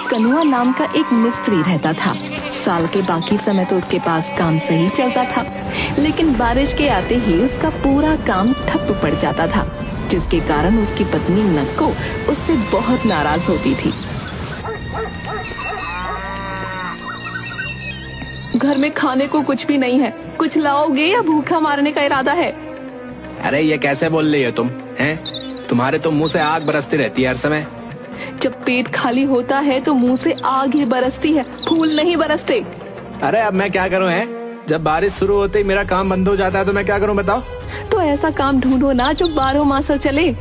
कनुआ नाम का एक मिस्त्री रहता था। साल के बाकी समय तो उसके पास काम सही चलता था, लेकिन बारिश के आते ही उसका पूरा काम ठप पड़ जाता था, जिसके कारण उसकी पत्नी नक्को उससे बहुत नाराज होती थी। घर में खाने को कुछ भी नहीं है, कुछ लाओगे या भूखा मारने का इरादा है? अरे ये कैसे बोल रही हो तुम हैं? तुम्हारे तो मुंह से आग बरसती रहती है हर समय। जब पेट खाली होता है तो मुंह से आग ही बरसती है, फूल नहीं बरसते। अरे अब मैं क्या करूं हैं? जब बारिश शुरू होते ही मेरा काम बंद हो जाता है तो मैं क्या करूं बताओ? तो ऐसा काम ढूंढो ना जो 12 मास चले।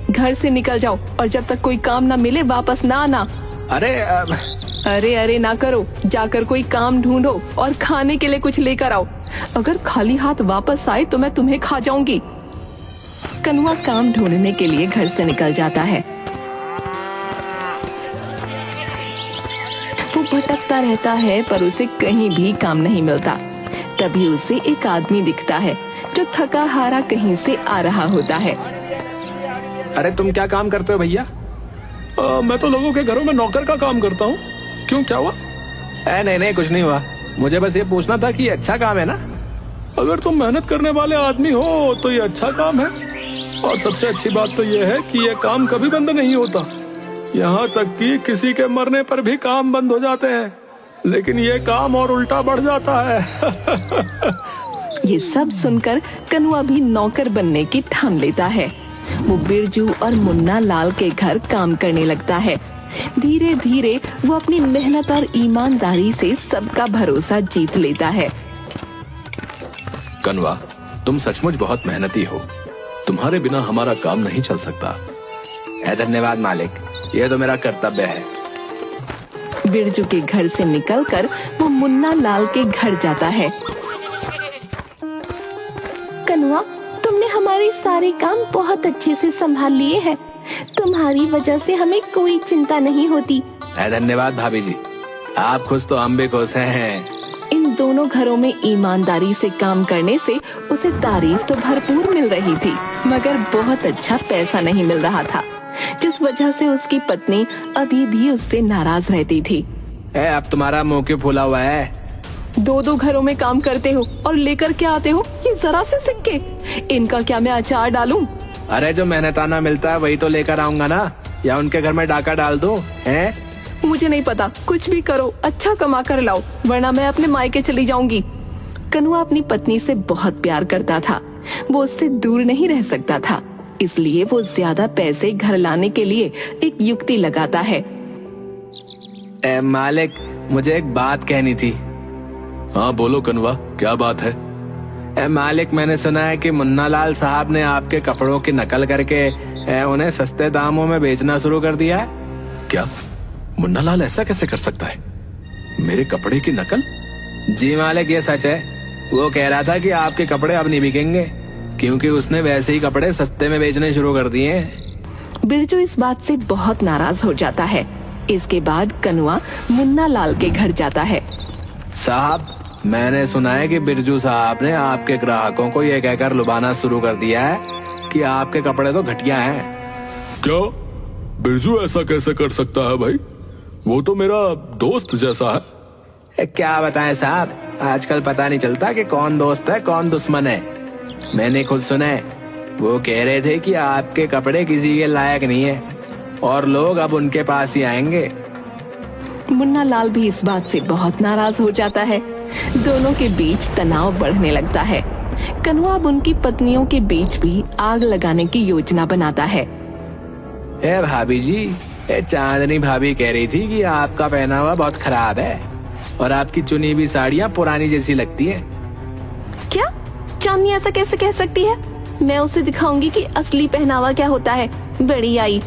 घर से निकल जाओ और जब तक कोई काम ना मिले वापस ना आना। अरे अरे ना करो, जाकर कोई काम ढूंढो और खाने के लिए कुछ लेकर आओ। अगर खाली हाथ वापस आए तो मैं तुम्हें खा जाऊंगी। कनुआ काम ढूंढने के लिए घर से निकल जाता है। वो भटकता रहता है पर उसे कहीं भी काम नहीं मिलता। तभी उसे एक आदमी दिखता है जो थका हारा कहीं से आ रहा होता है। अरे तुम क्या काम करते हो भैया? मैं तो लोगों के घरों में नौकर का काम करता हूँ। क्यों, क्या हुआ? नहीं कुछ नहीं हुआ। मुझे बस ये पूछना था कि अच्छा काम है ना? अगर तुम मेहनत करने वाले आदमी हो तो ये अच्छा काम है, और सबसे अच्छी बात तो ये है कि ये काम कभी बंद नहीं होता। यहाँ तक कि किसी के मरने पर भी काम बंद हो जाते हैं, लेकिन ये काम और उल्टा बढ़ जाता है। ये सब सुनकर कनुआ भी नौकर बनने की ठान लेता है। वो बिरजू और मुन्ना लाल के घर काम करने लगता है। धीरे धीरे वो अपनी मेहनत और ईमानदारी से सबका भरोसा जीत लेता है। कनुआ, तुम सचमुच बहुत मेहनती हो। तुम्हारे बिना हमारा काम नहीं चल सकता। धन्यवाद मालिक, ये तो मेरा कर्तव्य है। बिरजू के घर से निकलकर वो मुन्ना लाल के घर जाता है। कनुआ, तुमने हमारे सारे काम बहुत अच्छे से संभाल लिए हैं। तुम्हारी वजह से हमें कोई चिंता नहीं होती। धन्यवाद भाभी जी, आप खुश तो हम भी खुश हैं। इन दोनों घरों में ईमानदारी से काम करने से उसे तारीफ तो भरपूर मिल रही थी, मगर बहुत अच्छा पैसा नहीं मिल रहा था, जिस वजह से उसकी पत्नी अभी भी उससे नाराज रहती थी। अब तुम्हारा मुंह क्यों फूला हुआ है? दो घरों में काम करते हो और लेकर क्या आते हो ये जरा से सिक्के? इनका क्या मैं अचार डालूं? अरे जो मेहनताना मिलता है वही तो लेकर आऊंगा ना, या उनके घर में डाका डाल दूं? मुझे नहीं पता, कुछ भी करो, अच्छा कमा कर लाओ, वरना मैं अपने मायके चली जाऊंगी। कनुआ अपनी पत्नी से बहुत प्यार करता था। वो उससे दूर नहीं रह सकता था, इसलिए वो ज्यादा पैसे घर लाने के लिए एक युक्ति लगाता है। मालिक, मुझे एक बात कहनी थी। हाँ बोलो कनुआ, क्या बात है? मालिक, मैंने सुना है कि मुन्ना लाल साहब ने आपके कपड़ों की नकल करके उन्हें सस्ते दामों में बेचना शुरू कर दिया है। क्या मुन्ना लाल ऐसा कैसे कर सकता है? मेरे कपड़े की नकल? जी मालिक, ये सच है। वो कह रहा था कि आपके कपड़े अब नहीं बिकेंगे, क्योंकि उसने वैसे ही कपड़े सस्ते में बेचने शुरू कर दिए हैं। बिरजू इस बात से बहुत नाराज हो जाता है। इसके बाद कनुआ मुन्ना लाल के घर जाता है। साहब, मैंने सुना है कि बिरजू साहब ने आपके ग्राहकों को ये कहकर लुभाना शुरू कर दिया है कि आपके कपड़े तो घटिया हैं। क्या बिरजू ऐसा कैसे कर सकता है भाई? वो तो मेरा दोस्त जैसा है। क्या बताएं साहब, आजकल पता नहीं चलता कि कौन दोस्त है कौन दुश्मन है। मैंने खुद सुना है, वो कह रहे थे कि आपके कपड़े किसी के लायक नहीं है और लोग अब उनके पास ही आएंगे। मुन्ना लाल भी इस बात से बहुत नाराज हो जाता है। दोनों के बीच तनाव बढ़ने लगता है। कनुआ अब उनकी पत्नियों के बीच भी आग लगाने की योजना बनाता है। भाभी जी, चांदनी भाभी कह रही थी कि आपका पहनावा बहुत खराब है और आपकी चुनी हुई साड़ियाँ पुरानी जैसी लगती हैं। क्या? चांदनी ऐसा कैसे कह सकती है? मैं उसे दिखाऊंगी कि असली पहनावा क्या होता है। बड़ी आई।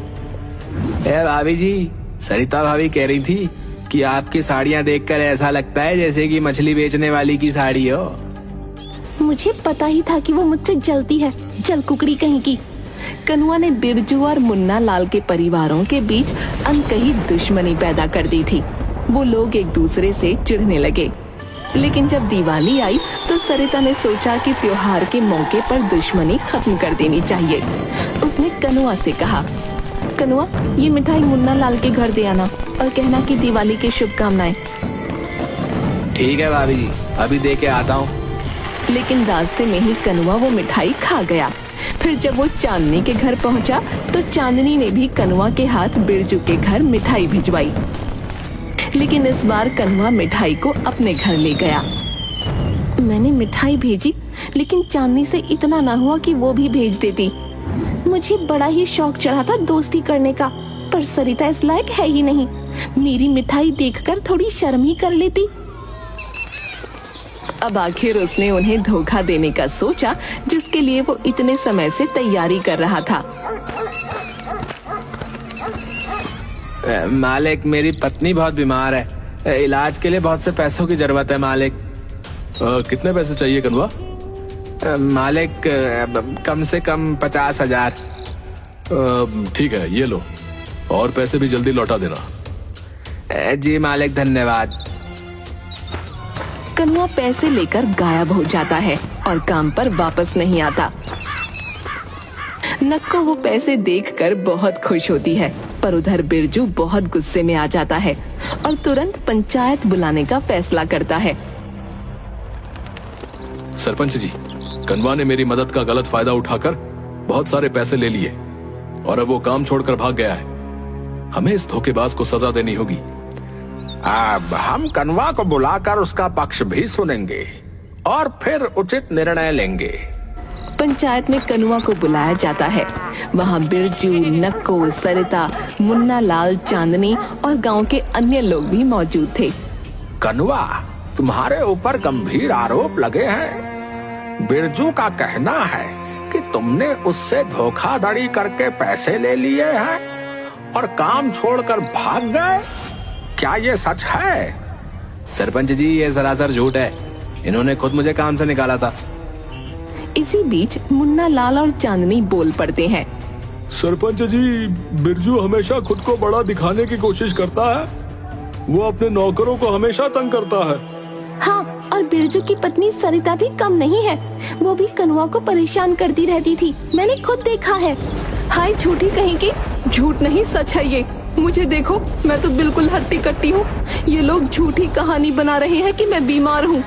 भाभी जी, सरिता भाभी कह रही थी कि आपकी साड़ियाँ देखकर ऐसा लगता है जैसे कि मछली बेचने वाली की साड़ी हो। मुझे पता ही था कि वो मुझसे जलती है, जल कुकड़ी कहीं की। कनुआ ने बिरजू और मुन्ना लाल के परिवारों के बीच अनकही दुश्मनी पैदा कर दी थी। वो लोग एक दूसरे से चिढ़ने लगे। लेकिन जब दिवाली आई तो सरिता ने सोचा कि त्योहार के मौके पर दुश्मनी खत्म कर देनी चाहिए। उसने कनुआ से कहा, कनुआ, ये मिठाई मुन्ना लाल के घर दे आना और कहना कि दिवाली की शुभकामनाएं। ठीक है भाभी जी, अभी दे के आता हूँ। लेकिन रास्ते में ही कनुआ वो मिठाई खा गया। फिर जब वो चांदनी के घर पहुंचा तो चांदनी ने भी कनुआ के हाथ बिरजू के घर मिठाई भिजवाई। लेकिन इस बार कनुआ मिठाई को अपने घर ले गया। मैंने मिठाई भेजी, लेकिन चांदनी से इतना ना हुआ कि वो भी भेज देती। मुझे बड़ा ही शौक चढ़ा था दोस्ती करने का, पर सरिता इस लायक है ही नहीं। मेरी मिठाई देखकर थोड़ी शर्म ही कर लेती। अब आखिर उसने उन्हें धोखा देने का सोचा, जिसके लिए वो इतने समय से तैयारी कर रहा था। मालिक, मेरी पत्नी बहुत बीमार है, इलाज के लिए बहुत से पैसों की जरूरत है मालिक। कितने पैसे चाहिए कनुआ? मालिक, कम से कम 50,000। ठीक है, ये लो, और पैसे भी जल्दी लौटा देना। जी मालिक, धन्यवाद। कनुआ पैसे लेकर गायब हो जाता है और काम पर वापस नहीं आता। नक्को वो पैसे देखकर बहुत खुश होती है, पर उधर बिरजू बहुत गुस्से में आ जाता है और तुरंत पंचायत बुलाने का फैसला करता है। सरपंच जी, कनुआ ने मेरी मदद का गलत फायदा उठाकर बहुत सारे पैसे ले लिए और अब वो काम छोड़कर भाग गया है। हमें इस धोखेबाज को सजा देनी होगी। अब हम कनुआ को बुलाकर उसका पक्ष भी सुनेंगे और फिर उचित निर्णय लेंगे। पंचायत में कनुआ को बुलाया जाता है। वहाँ बिरजू, नक्को, सरिता, मुन्ना लाल, चांदनी और गांव के अन्य लोग भी मौजूद थे। कनुआ, तुम्हारे ऊपर गंभीर आरोप लगे हैं। बिरजू का कहना है कि तुमने उससे धोखाधड़ी करके पैसे ले लिए हैं और काम छोड़कर भाग गए। क्या ये सच है? सरपंच जी, ये सरासर झूठ है। इन्होंने खुद मुझे काम से निकाला था। इसी बीच मुन्ना लाल और चांदनी बोल पड़ते हैं। सरपंच जी, बिरजू हमेशा खुद को बड़ा दिखाने की कोशिश करता है। वो अपने नौकरों को हमेशा तंग करता है। हाँ, और बिरजू की पत्नी सरिता भी कम नहीं है। वो भी कनुआ को परेशान करती रहती थी, मैंने खुद देखा है। हाय झूठी कहीं की, झूठ नहीं सच है ये। मुझे देखो, मैं तो बिल्कुल हट्टी कट्टी हूँ। ये लोग झूठी कहानी बना रहे हैं कि मैं बीमार हूँ।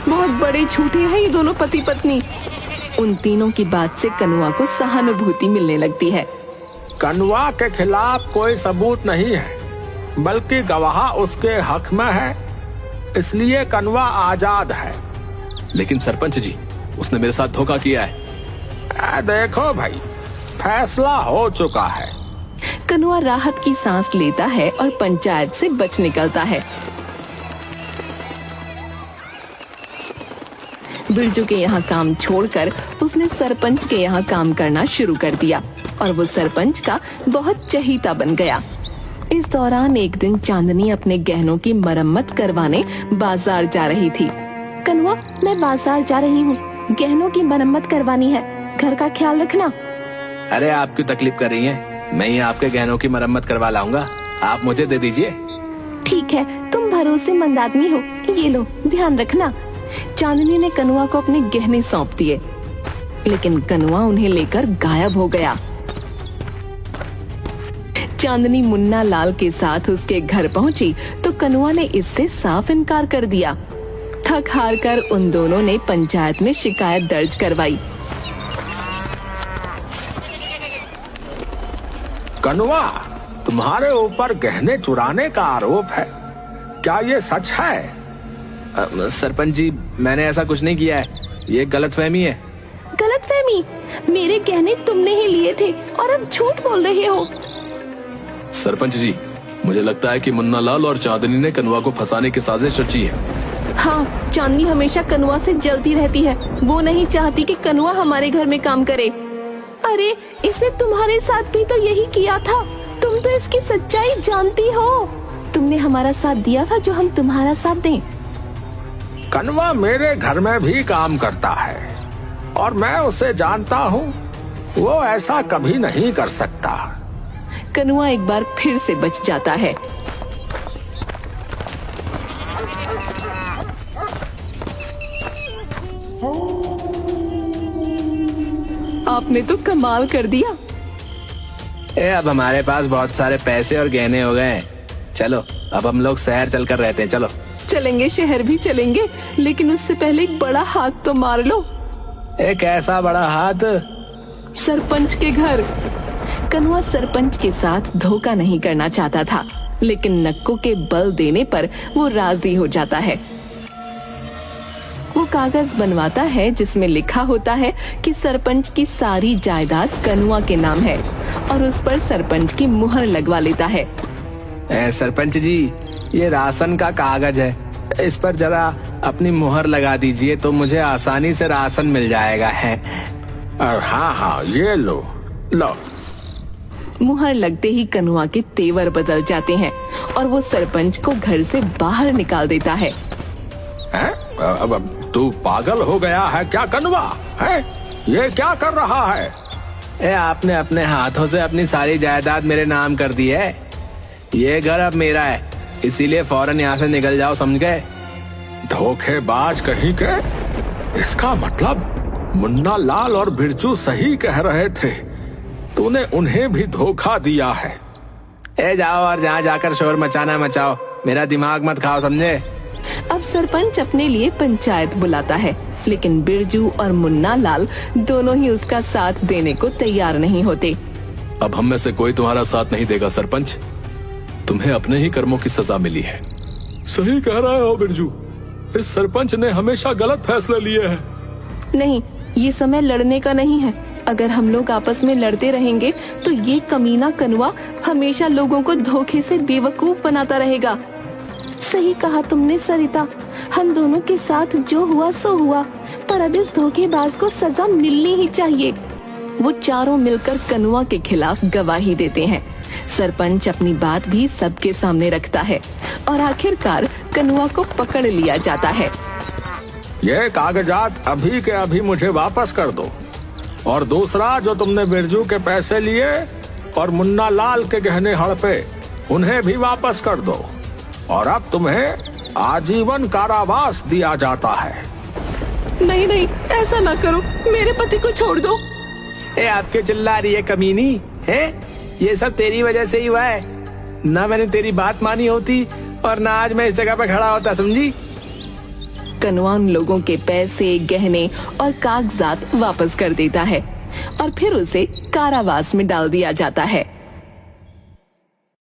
बहुत बड़े झूठे हैं ये दोनों पति पत्नी। उन तीनों की बात से कनुआ को सहानुभूति मिलने लगती है। कनुआ के खिलाफ कोई सबूत नहीं है, बल्कि गवाह उसके हक में है, इसलिए कनुआ आजाद है। लेकिन सरपंच जी, उसने मेरे साथ धोखा किया है। देखो भाई, फैसला हो चुका है। कनुआ राहत की सांस लेता है और पंचायत से बच निकलता है। बिरजू के यहाँ काम छोड़कर उसने सरपंच के यहाँ काम करना शुरू कर दिया और वो सरपंच का बहुत चहीता बन गया। इस दौरान एक दिन चांदनी अपने गहनों की मरम्मत करवाने बाजार जा रही थी। कनुआ, मैं बाजार जा रही हूँ, गहनों की मरम्मत करवानी है, घर का ख्याल रखना। अरे आप क्यों तकलीफ कर रही हैं? मैं ही आपके गहनों की मरम्मत करवा लाऊंगा, आप मुझे दे दीजिए। ठीक है, तुम भरोसेमंद आदमी हो, ये लो, ध्यान रखना। चांदनी ने कनुआ को अपने गहने सौंप दिए, लेकिन कनुआ उन्हें लेकर गायब हो गया। चांदनी मुन्ना लाल के साथ उसके घर पहुंची तो कनुआ ने इससे साफ इनकार कर दिया। थक हार कर उन दोनों ने पंचायत में शिकायत दर्ज करवाई। कनुआ, तुम्हारे ऊपर गहने चुराने का आरोप है, क्या ये सच है? सरपंच जी, मैंने ऐसा कुछ नहीं किया है, ये गलतफहमी है। गलतफहमी? मेरे गहने तुमने ही लिए थे और अब झूठ बोल रहे हो। सरपंच जी, मुझे लगता है कि मुन्ना लाल और चांदनी ने कनुआ को फंसाने की साजिश रची है। हाँ, चांदनी हमेशा कनुआ से जलती रहती है। वो नहीं चाहती कि कनुआ हमारे घर में काम करे। अरे, इसने तुम्हारे साथ भी तो यही किया था। तुम तो इसकी सच्चाई जानती हो। तुमने हमारा साथ दिया था, जो हम तुम्हारा साथ दें। कनुआ मेरे घर में भी काम करता है और मैं उसे जानता हूँ, वो ऐसा कभी नहीं कर सकता। कनुआ एक बार फिर से बच जाता है। आपने तो कमाल कर दिया। अब हमारे पास बहुत सारे पैसे और गहने हो गए हैं। चलो अब हम लोग शहर चलकर रहते हैं। चलो चलेंगे, शहर भी चलेंगे, लेकिन उससे पहले एक बड़ा हाथ तो मार लो। एक ऐसा बड़ा हाथ? सरपंच के घर। कनुआ सरपंच के साथ धोखा नहीं करना चाहता था, लेकिन नक्को के बल देने पर वो राजी हो जाता है। वो कागज बनवाता है जिसमें लिखा होता है कि सरपंच की सारी जायदाद कनुआ के नाम है, और उस पर सरपंच की मुहर लगवा लेता है। सरपंच जी, ये राशन का कागज है, इस पर जरा अपनी मुहर लगा दीजिए तो मुझे आसानी से राशन मिल जाएगा है। हाँ, ये लो। मुहर लगते ही कनुआ के तेवर बदल जाते हैं और वो सरपंच को घर से बाहर निकाल देता है। अब तू पागल हो गया है क्या कनुआ? है ये क्या कर रहा है? आपने अपने हाथों से अपनी सारी जायदाद मेरे नाम कर दी है। ये घर अब मेरा है, इसीलिए फौरन यहाँ से निकल जाओ, समझ गए? धोखेबाज कहीं के। इसका मतलब मुन्ना लाल और बिरजू सही कह रहे थे, तूने उन्हें भी धोखा दिया है। जाओ और जहाँ जाकर शोर मचाना मचाओ, मेरा दिमाग मत खाओ, समझे? अब सरपंच अपने लिए पंचायत बुलाता है, लेकिन बिरजू और मुन्ना लाल दोनों ही उसका साथ देने को तैयार नहीं होते। अब हम में से कोई तुम्हारा साथ नहीं देगा सरपंच, तुम्हें अपने ही कर्मों की सजा मिली है। सही कह रहा हो बिरजू, इस सरपंच ने हमेशा गलत फैसले लिए हैं। नहीं, ये समय लड़ने का नहीं है। अगर हम लोग आपस में लड़ते रहेंगे तो ये कमीना कनुआ हमेशा लोगों को धोखे से बेवकूफ बनाता रहेगा। सही कहा तुमने सरिता, हम दोनों के साथ जो हुआ सो हुआ, पर अब इस धोखेबाज को सजा मिलनी ही चाहिए। वो चारों मिलकर कनुआ के खिलाफ गवाही देते हैं। सरपंच अपनी बात भी सबके सामने रखता है और आखिरकार कनुआ को पकड़ लिया जाता है। ये कागजात अभी के अभी मुझे वापस कर दो, और दूसरा जो तुमने बिरजू के पैसे लिए और मुन्ना लाल के गहने हड़पे, उन्हें भी वापस कर दो, और अब तुम्हें आजीवन कारावास दिया जाता है। नहीं नहीं, ऐसा ना करो, मेरे पति को छोड़ दो। आपके चिल्ला रही है कमीनी है? ये सब तेरी वजह से ही हुआ है। ना मैंने तेरी बात मानी होती और ना आज मैं इस जगह पे खड़ा होता, समझी? कनुआ उन लोगों के पैसे, गहने और कागजात वापस कर देता है और फिर उसे कारावास में डाल दिया जाता है।